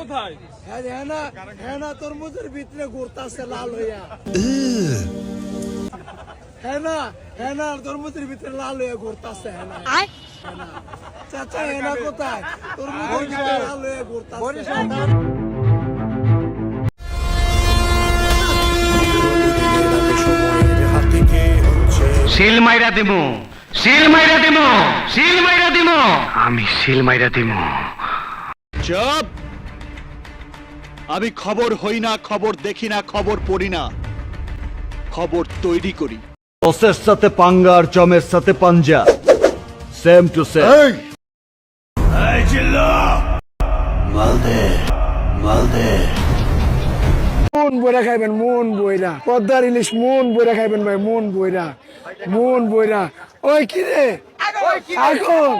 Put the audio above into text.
কোথায়? হেনা তরমুজের ভিতরে ঘুরতাছে লাল হইয়া। হেনা তরমুজের ভিতরে লাল হইয়া ঘুরতাছে। চাচা হেনা কোথায়? তরমুজের ভিতরে লাল হইয়া ঘুরতাছে। শিল মাইরা দিমু, শিল মাইরা দিমু, শিল মাইরা দিমু, আমি শিল মাইরা দিমু। চুপ! আমি খবর হই না, খবর দেখি না, খবর পড়ি না, খবর তৈরি করি। বসের সাথে পাঙ্গা আর জমের সাথে পাঞ্জা, সেম টু সেম। এই চিল্লা! মালদে, মালদে। মন বইরা খাইবেন, মন বইরা। পদ্মার ইলিশ মন বইরা খাইবেন ভাই, মন বইরা, মন বইরা। ওই কিরে আগুন।